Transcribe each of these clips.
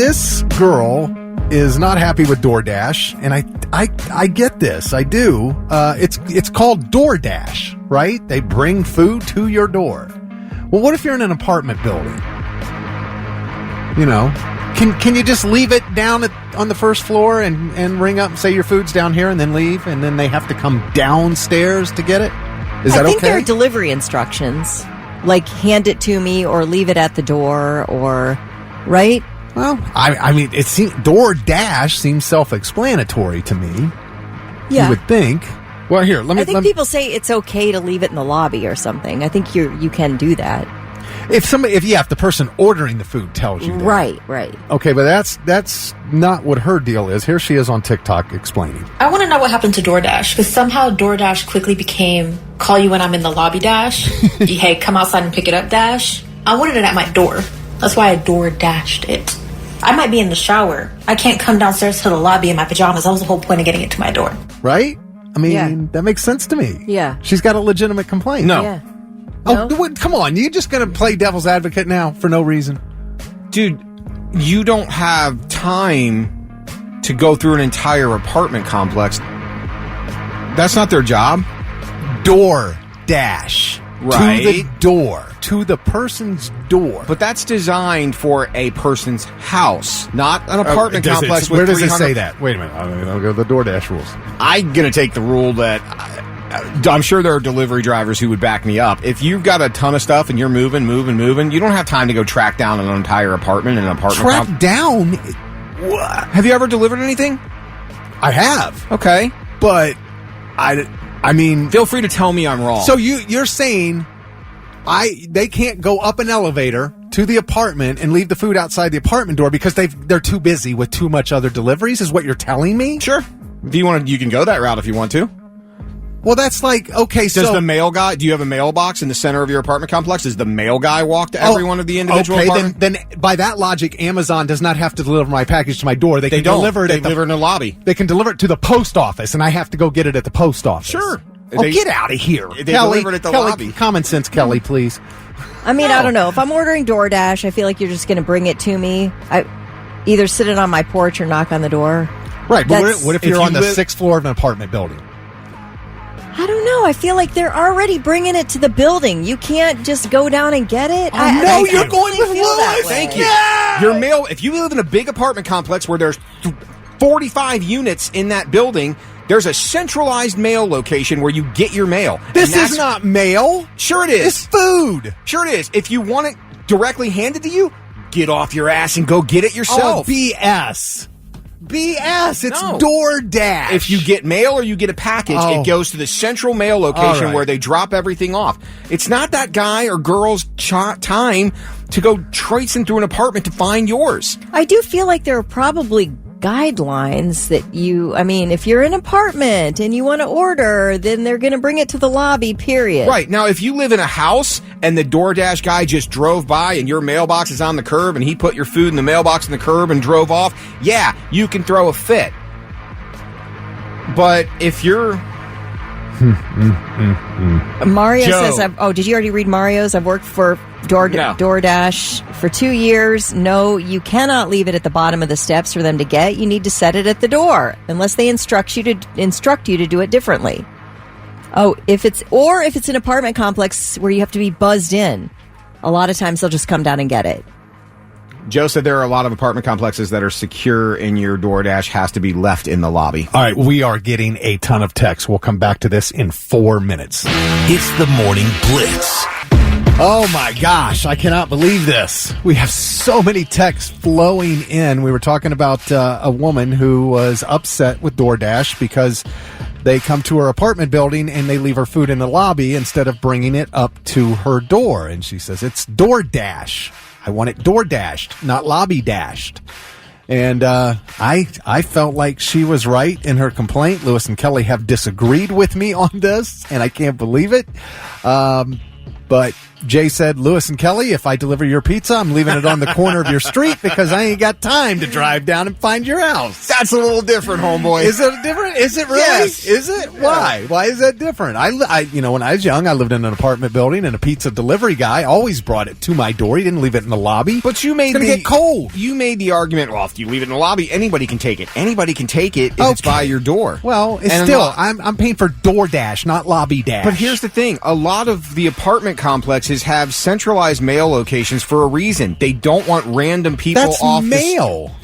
this girl is not happy with DoorDash, and I get this. I do. It's called DoorDash, right? They bring food to your door. Well, what if you're in an apartment building? You know, can you just leave it down on the first floor and ring up and say your food's down here and then leave, and then they have to come downstairs to get it? Is that okay? I think there are delivery instructions, like hand it to me or leave it at the door, or right? Well, I mean, DoorDash seems self-explanatory to me. Yeah, you would think. Well, here, I think people say it's okay to leave it in the lobby or something. I think you can do that. If the person ordering the food tells you that. Right. Okay, but that's not what her deal is. Here she is on TikTok explaining. I want to know what happened to DoorDash, because somehow DoorDash quickly became call you when I'm in the lobby dash. Hey, come outside and pick it up dash. I wanted it at my door. That's why I DoorDashed it. I might be in the shower. I can't come downstairs to the lobby in my pajamas. That was the whole point of getting it to my door. Right? I mean, That makes sense to me. Yeah. She's got a legitimate complaint. No. Yeah. Oh, come on. You're just going to play devil's advocate now for no reason? Dude, you don't have time to go through an entire apartment complex. That's not their job. DoorDash. Right. To the door. To the person's door. But that's designed for a person's house, not an apartment complex with where does it 300 say that? Wait a minute. I'll go to the DoorDash rules. I'm going to take the rule that I'm sure there are delivery drivers who would back me up. If you've got a ton of stuff and you're moving, you don't have time to go track down an entire apartment in an apartment complex. Track down? What? Have you ever delivered anything? I have. Okay. But I mean, feel free to tell me I'm wrong. So you're saying they can't go up an elevator to the apartment and leave the food outside the apartment door because they're too busy with too much other deliveries, is what you're telling me? Sure. If you want to, you can go that route if you want to. Well, that's like, okay, Does the mail guy, do you have a mailbox in the center of your apartment complex? Does the mail guy walk to every one of the individual apartments? Then by that logic, Amazon does not have to deliver my package to my door. They can deliver it in the lobby. They can deliver it to the post office, and I have to go get it at the post office. Sure. Get out of here. They deliver it at the lobby. Common sense, Kelly, please. I mean, I don't know. If I'm ordering DoorDash, I feel like you're just going to bring it to me. I either sit it on my porch or knock on the door. Right, but what if you're on the 6th floor of an apartment building? I don't know. I feel like they're already bringing it to the building. You can't just go down and get it. You're going with Lewis. Thank you. Yeah. Your mail, if you live in a big apartment complex where there's 45 units in that building, there's a centralized mail location where you get your mail. This is not mail. Sure it is. It's food. Sure it is. If you want it directly handed to you, get off your ass and go get it yourself. Oh, BS. It's DoorDash. If you get mail or you get a package, it goes to the central mail location where they drop everything off. It's not that guy or girl's time to go tracing through an apartment to find yours. I do feel like there are probably guidelines that if you're in an apartment and you want to order, then they're going to bring it to the lobby, period. Right. Now, if you live in a house and the DoorDash guy just drove by and your mailbox is on the curb and he put your food in the mailbox in the curb and drove off, yeah, you can throw a fit. But if you're... Mario Joe. says, did you already read Mario's? I've worked for DoorDash for 2 years. No, you cannot leave it at the bottom of the steps for them to get. You need to set it at the door unless they instruct you to do it differently. Oh, if it's an apartment complex where you have to be buzzed in, a lot of times they'll just come down and get it. Joe said there are a lot of apartment complexes that are secure and your DoorDash has to be left in the lobby. All right, we are getting a ton of texts. We'll come back to this in 4 minutes. It's the Morning Blitz. Oh my gosh, I cannot believe this. We have so many texts flowing in. We were talking about a woman who was upset with DoorDash because they come to her apartment building and they leave her food in the lobby instead of bringing it up to her door. And she says, it's DoorDash. I want it DoorDashed, not lobby dashed. And I felt like she was right in her complaint. Lewis and Kelly have disagreed with me on this, and I can't believe it. But Jay said, Lewis and Kelly, if I deliver your pizza, I'm leaving it on the corner of your street because I ain't got time to drive down and find your house. That's a little different, homeboy. Is it different? Is it really? Yes. Is it? Why? Why is that different? I, when I was young, I lived in an apartment building, and a pizza delivery guy always brought it to my door. He didn't leave it in the lobby. But you made it's gonna get cold. You made the argument, well, if you leave it in the lobby, anybody can take it. Anybody can take it if it's by your door. Well, it's still, I'm paying for DoorDash, not Lobby Dash. But here's the thing. A lot of the apartment complexes have centralized mail locations for a reason. They don't want random people off mail.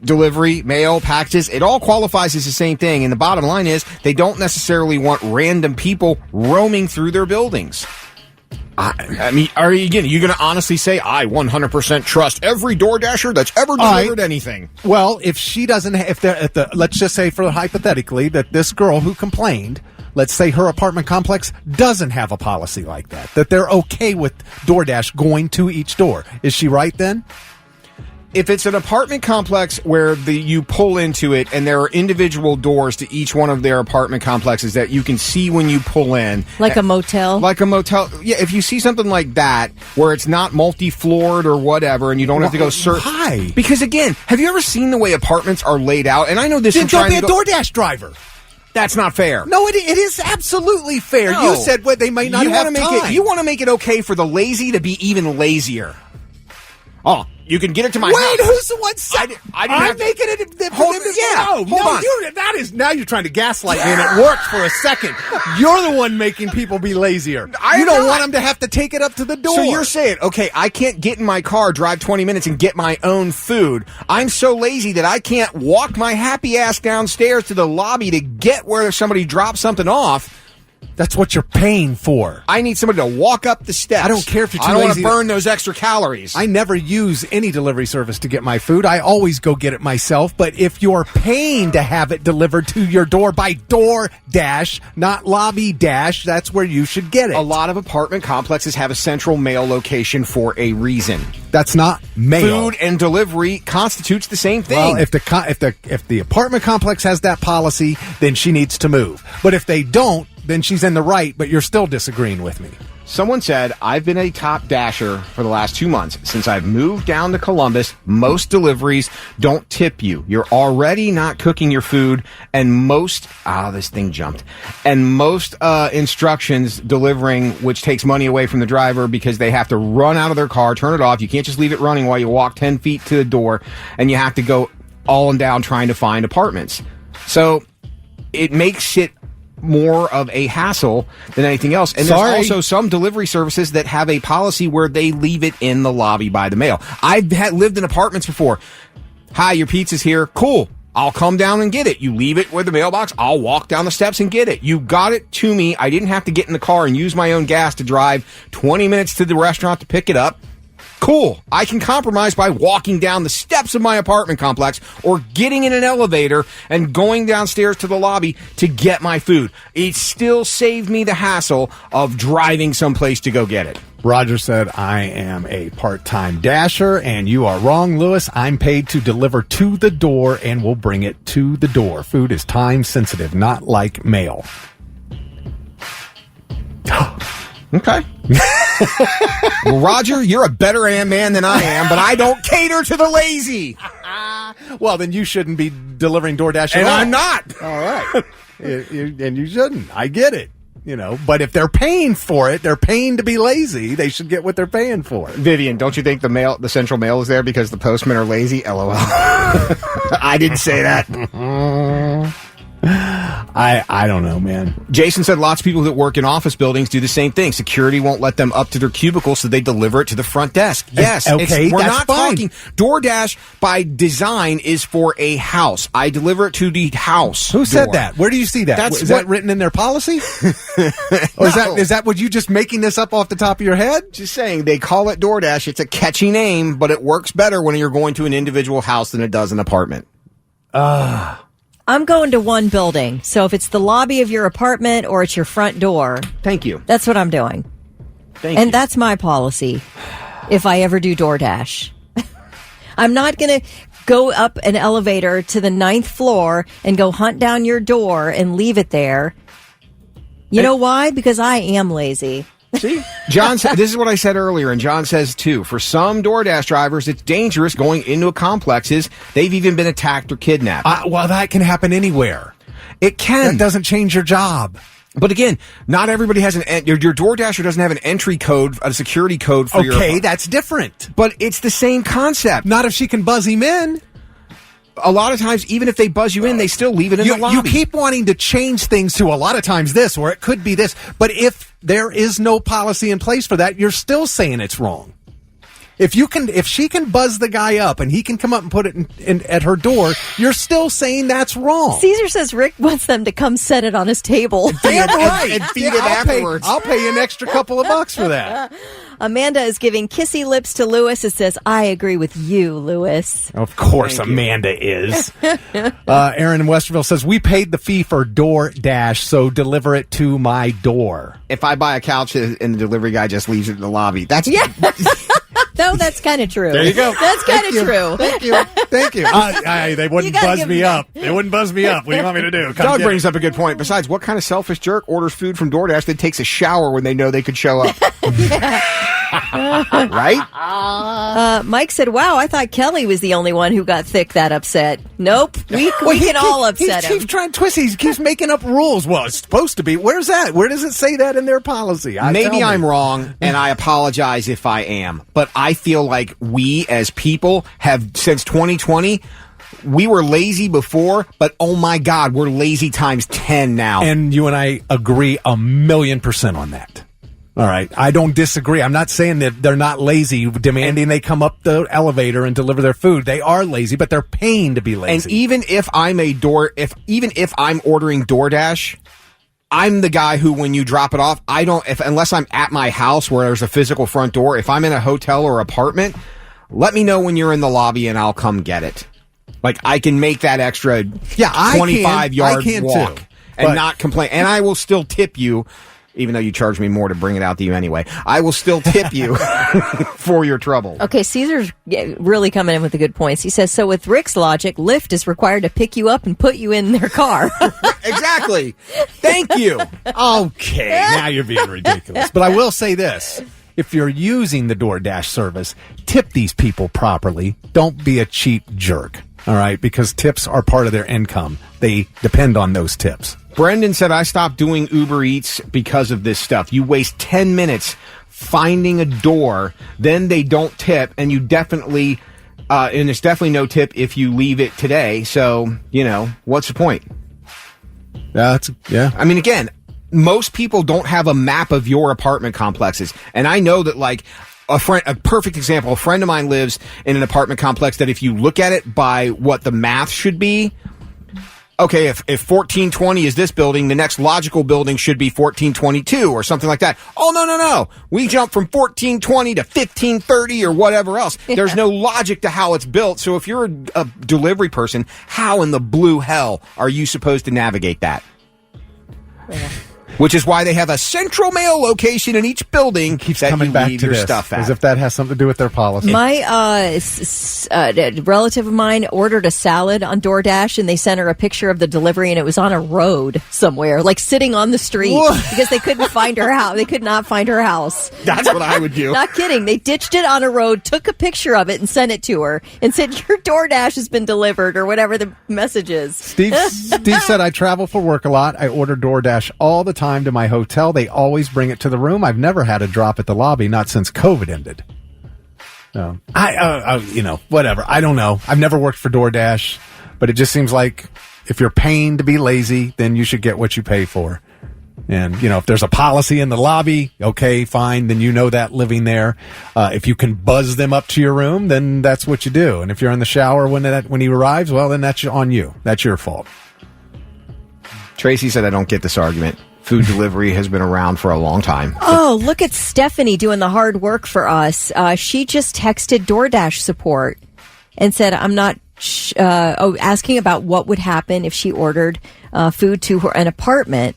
Delivery, mail, packages, it all qualifies as the same thing. And the bottom line is they don't necessarily want random people roaming through their buildings. I mean, are you going to honestly say, I 100% trust every DoorDasher that's ever delivered anything? Well, if she doesn't, let's just say hypothetically that this girl who complained, let's say her apartment complex doesn't have a policy like that they're okay with DoorDash going to each door. Is she right then? If it's an apartment complex where you pull into it and there are individual doors to each one of their apartment complexes that you can see when you pull in. Like a motel? Like a motel. Yeah, if you see something like that where it's not multi-floored or whatever and you don't have to go search. Why? Because again, have you ever seen the way apartments are laid out? And I know this then from trying don't be a DoorDash driver. That's not fair. No, it is absolutely fair. No. You said they may not have time. You want to make it okay for the lazy to be even lazier. Oh, you can get it to my house. Wait, who's the one said I'm making it for them to hold on. Now you're trying to gaslight me, and it worked for a second. You're the one making people be lazier. You don't want them to have to take it up to the door. So you're saying, okay, I can't get in my car, drive 20 minutes, and get my own food. I'm so lazy that I can't walk my happy ass downstairs to the lobby to get where somebody drops something off. That's what you're paying for. I need somebody to walk up the steps. I don't care if you're too lazy. I don't want lazy to burn those extra calories. I never use any delivery service to get my food. I always go get it myself. But if you're paying to have it delivered to your door by DoorDash, not Lobby Dash, that's where you should get it. A lot of apartment complexes have a central mail location for a reason. That's not mail. Food and delivery constitutes the same thing. Well, if the apartment complex has that policy, then she needs to move. But if they don't, then she's in the right, but you're still disagreeing with me. Someone said, I've been a top dasher for the last 2 months. Since I've moved down to Columbus, most deliveries don't tip you. You're already not cooking your food, and most instructions delivering, which takes money away from the driver because they have to run out of their car, turn it off. You can't just leave it running while you walk 10 feet to the door, and you have to go all and down trying to find apartments. So it makes it more of a hassle than anything else. And there's also some delivery services that have a policy where they leave it in the lobby by the mail. I've lived in apartments before. Hi, your pizza's here. Cool. I'll come down and get it. You leave it with the mailbox. I'll walk down the steps and get it. You got it to me. I didn't have to get in the car and use my own gas to drive 20 minutes to the restaurant to pick it up. Cool. I can compromise by walking down the steps of my apartment complex or getting in an elevator and going downstairs to the lobby to get my food. It still saved me the hassle of driving someplace to go get it. Roger said, I am a part-time dasher, and you are wrong, Lewis. I'm paid to deliver to the door and will bring it to the door. Food is time-sensitive, not like mail. Okay. Well, Roger, you're a better man than I am, but I don't cater to the lazy. Well, then you shouldn't be delivering DoorDash at all. And I'm not. All right. And you shouldn't. I get it. But if they're paying for it, they're paying to be lazy. They should get what they're paying for. Vivian, don't you think the central mail is there because the postmen are lazy? LOL. I didn't say that. I don't know, man. Jason said lots of people that work in office buildings do the same thing. Security won't let them up to their cubicle, so they deliver it to the front desk. Yes, okay, we're that's not fine. talking. DoorDash by design is for a house. I deliver it to the house. Who said that? Where do you see that? Is that written in their policy? Or is that what you just making this up off the top of your head? Just saying, they call it DoorDash. It's a catchy name, but it works better when you're going to an individual house than it does an apartment. I'm going to one building, so if it's the lobby of your apartment or it's your front door, thank you. That's what I'm doing. Thank you. And that's my policy if I ever do DoorDash. I'm not going to go up an elevator to the 9th floor and go hunt down your door and leave it there. You know why? Because I am lazy. See? John said, this is what I said earlier, and John says too, for some DoorDash drivers, it's dangerous going into complexes. They've even been attacked or kidnapped. Well, that can happen anywhere. It can. That doesn't change your job. But again, not everybody has your DoorDasher doesn't have an entry code, a security code for your... Okay, that's different. But it's the same concept. Not if she can buzz him in. A lot of times, even if they buzz you in, they still leave it in the lobby. You keep wanting to change things to a lot of times this, or it could be this. But if there is no policy in place for that, you're still saying it's wrong. If she can buzz the guy up and he can come up and put it in at her door, you're still saying that's wrong. Caesar says Rick wants them to come set it on his table. Damn right. And feed it afterwards. I'll pay you an extra couple of bucks for that. Amanda is giving kissy lips to Lewis. It says, I agree with you, Lewis. Of course, Amanda is. Aaron in Westerville says, we paid the fee for DoorDash, so deliver it to my door. If I buy a couch and the delivery guy just leaves it in the lobby, that's... Yeah. No, that's kind of true. There you go. That's kind of true. Thank you. They wouldn't buzz me up. They wouldn't buzz me up. What do you want me to do? Doug brings up a good point. Besides, what kind of selfish jerk orders food from DoorDash that takes a shower when they know they could show up? Right? Mike said, wow, I thought Kelly was the only one who got thick that upset. Nope. We can all upset him. He keeps trying to twist. He keeps making up rules. Well, it's supposed to be. Where's that? Where does it say that in their policy? Maybe I'm wrong, and I apologize if I am. But I feel like we as people have, since 2020, we were lazy before, but oh my God, we're lazy times 10 now. And you and I agree 1,000,000% on that. All right. I don't disagree. I'm not saying that they're not lazy, demanding they come up the elevator and deliver their food. They are lazy, but they're paying to be lazy. And even if I'm ordering DoorDash, I'm the guy who, when you drop it off, unless I'm at my house where there's a physical front door, if I'm in a hotel or apartment, let me know when you're in the lobby and I'll come get it. Like, I can make that extra 25-yard walk too, and not complain. And I will still tip you, even though you charge me more to bring it out to you anyway. I will still tip you for your trouble. Okay, Caesar's really coming in with the good points. He says, so with Rick's logic, Lyft is required to pick you up and put you in their car. Exactly. Thank you. Okay, now you're being ridiculous. But I will say this. If you're using the DoorDash service, tip these people properly. Don't be a cheap jerk. All right, because tips are part of their income. They depend on those tips. Brendan said, I stopped doing Uber Eats because of this stuff. You waste 10 minutes finding a door, then they don't tip, and you definitely, and there's definitely no tip if you leave it today. So, what's the point? Yeah. I mean, again, most people don't have a map of your apartment complexes. And I know that, like, a perfect example, a friend of mine lives in an apartment complex that if you look at it by what the math should be, okay, if 1420 is this building, the next logical building should be 1422 or something like that. Oh, no. We jump from 1420 to 1530 or whatever else. Yeah. There's no logic to how it's built. So if you're a delivery person, how in the blue hell are you supposed to navigate that? Yeah. Which is why they have a central mail location in each building. Keeps coming back to this, stuff at. As if that has something to do with their policy. My relative of mine ordered a salad on DoorDash, and they sent her a picture of the delivery, and it was on a road somewhere, like sitting on the street, because they couldn't find her house. They could not find her house. That's what I would do. Not kidding. They ditched it on a road, took a picture of it, and sent it to her, and said, your DoorDash has been delivered, or whatever the message is. Steve said, I travel for work a lot. I order DoorDash all the time to my hotel. They always bring it to the room. I've never had a drop at the lobby, not since COVID ended. So whatever. I don't know. I've never worked for DoorDash, but it just seems like if you're paying to be lazy, then you should get what you pay for. And, if there's a policy in the lobby, okay, fine, then you know that living there. If you can buzz them up to your room, then that's what you do. And if you're in the shower when he arrives, well, then that's on you. That's your fault. Tracy said, I don't get this argument. Food delivery has been around for a long time. Oh, look at Stephanie doing the hard work for us. She just texted DoorDash support and said, I'm not asking about what would happen if she ordered food to an apartment.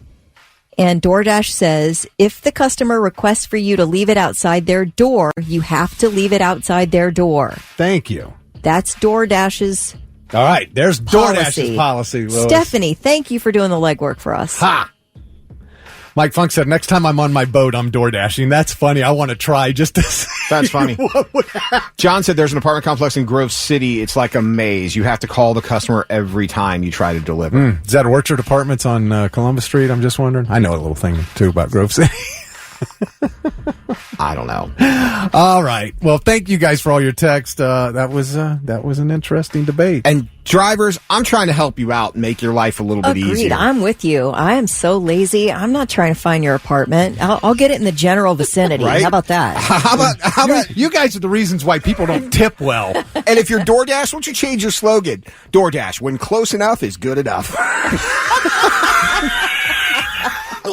And DoorDash says, if the customer requests for you to leave it outside their door, you have to leave it outside their door. Thank you. That's DoorDash's all right, there's policy. DoorDash's policy, Louis. Stephanie, thank you for doing the legwork for us. Ha! Mike Funk said, next time I'm on my boat, I'm door dashing. That's funny. I want to try just to see. That's funny. John said there's an apartment complex in Grove City. It's like a maze. You have to call the customer every time you try to deliver. Is that Orchard Apartments on Columbus Street? I'm just wondering. I know a little thing, too, about Grove City. I don't know. All right. Well, thank you guys for all your text. That was an interesting debate. And drivers, I'm trying to help you out and make your life a little bit Agreed. easier. I'm with you. I am so lazy. I'm not trying to find your apartment. I'll get it in the general vicinity. Right? How about that? How about you guys are the reasons why people don't tip well. And if you're DoorDash, why don't you change your slogan? DoorDash, when close enough is good enough.